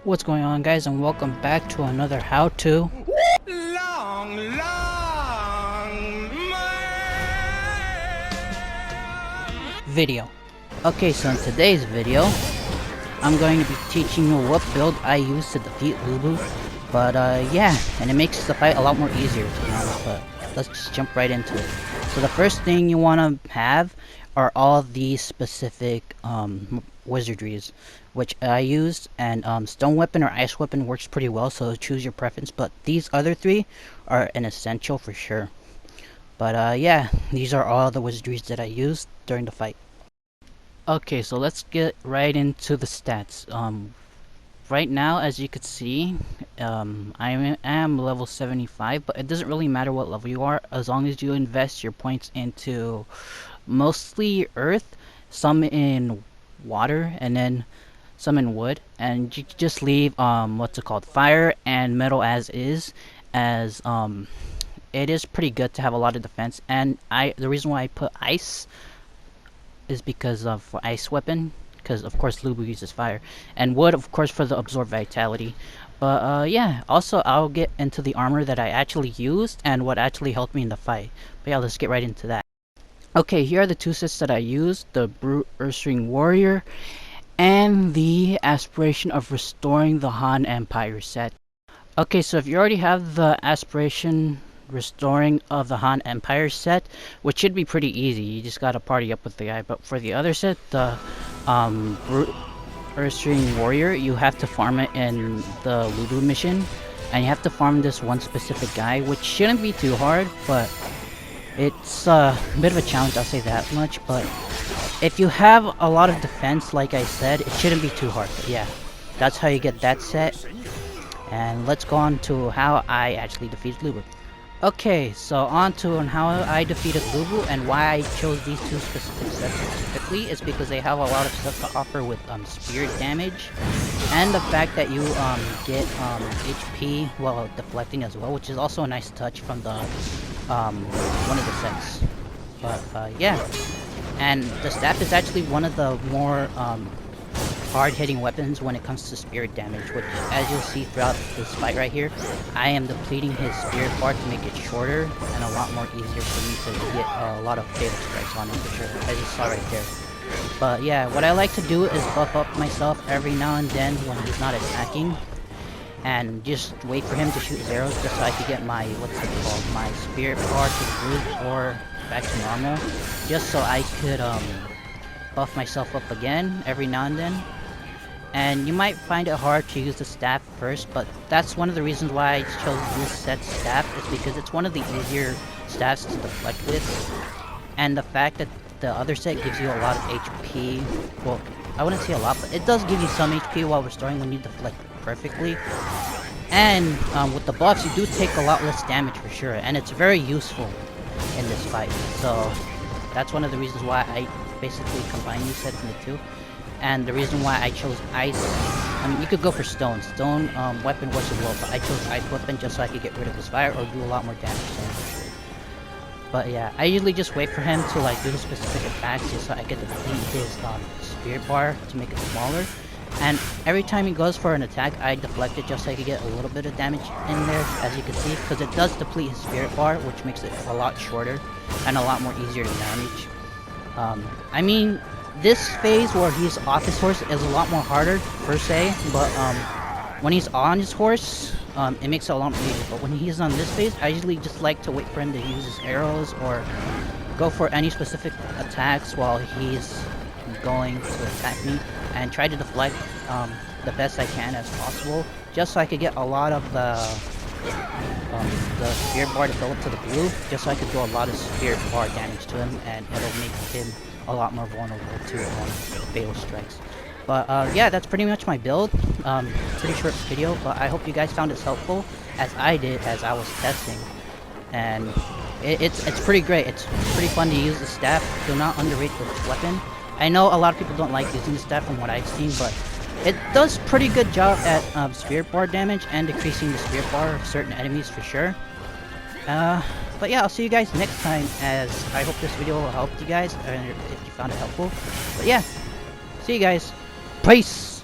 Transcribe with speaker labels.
Speaker 1: What's going on, guys, and welcome back to another how-to video. Okay, so in today's video I'm going to be teaching you what build I use to defeat Lubu. But yeah, and it makes the fight a lot more easier, to be honest. But let's just jump right into it. So the first thing you want to have are all these specific wizardries, which I used, and stone weapon or ice weapon works pretty well, so choose your preference. But these other three are an essential for sure. But yeah, these are all the wizardries that I used during the fight. Okay, so let's get right into the stats. Right now, as you could see, I am level 75, but it doesn't really matter what level you are, as long as you invest your points into mostly earth, some in water, and then some in wood, and you just leave what's it called, fire and metal as is, as it is pretty good to have a lot of defense. And the reason why I put ice is because of for ice weapon, because of course Lubu uses fire, and wood of course for the absorb vitality. But yeah, also I'll get into the armor that I actually used and what actually helped me in the fight. But yeah, let's get right into that. Okay, here are the two sets that I used: the Brute Earthstring Warrior and the Aspiration of Restoring the Han Empire set. Okay, so if you already have the Aspiration Restoring of the Han Empire set, which should be pretty easy, you just gotta party up with the guy. But for the other set, the Brute Earthstring Warrior, you have to farm it in the Lubu mission, and you have to farm this one specific guy, which shouldn't be too hard, but it's a bit of a challenge, I'll say that much. But if you have a lot of defense, like I said, it shouldn't be too hard. But yeah, that's how you get that set. And let's go on to how I actually defeated Lubu. Okay, so on to how I defeated Lubu, and why I chose these two specific sets specifically is because they have a lot of stuff to offer with spirit damage, and the fact that you get HP while deflecting as well, which is also a nice touch from the one of the sets. But yeah, and the staff is actually one of the more hard-hitting weapons when it comes to spirit damage, which, as you'll see throughout this fight right here, I am depleting his spirit bar to make it shorter and a lot more easier for me to get a lot of fatal strikes on him for sure, as you saw right there. But yeah, what I like to do is buff up myself every now and then when he's not attacking, and just wait for him to shoot his arrows just so I could get my, what's it called, my spirit bar to boost or back to normal, just so I could buff myself up again every now and then. And you might find it hard to use the staff first, but that's one of the reasons why I chose this set staff, is because it's one of the easier staffs to deflect with. And the fact that the other set gives you a lot of HP, well, I wouldn't say a lot, but it does give you some HP while restoring when you deflect perfectly. And with the buffs, you do take a lot less damage for sure, and it's very useful in this fight. So that's one of the reasons why I basically combine these sets into two. And the reason why I chose ice, I mean, you could go for stone. Stone weapon works as well, but I chose ice weapon just so I could get rid of his fire or do a lot more damage to him for sure. But yeah, I usually just wait for him to like do the specific attacks just so I get to deplete his spirit bar to make it smaller. And every time he goes for an attack, I deflect it just so I can get a little bit of damage in there, as you can see, because it does deplete his spirit bar, which makes it a lot shorter and a lot more easier to manage. I mean, this phase where he's off his horse is a lot more harder per se, but when he's on his horse, it makes it a lot more easier. But when he's on this phase, I usually just like to wait for him to use his arrows or go for any specific attacks while he's going to attack me, and try to deflect the best I can as possible, just so I could get a lot of the spirit bar to fill up to the blue, just so I could do a lot of spirit bar damage to him, and it'll make him a lot more vulnerable to fatal strikes. But yeah, that's pretty much my build. Pretty short video, but I hope you guys found it helpful, as I did as I was testing. And it's pretty great. It's pretty fun to use the staff. Do not underrate this weapon. I know a lot of people don't like using the staff from what I've seen, but it does pretty good job at spirit bar damage and decreasing the spirit bar of certain enemies for sure. But yeah, I'll see you guys next time, as I hope this video will help you guys, if you found it helpful. But yeah, see you guys. Peace!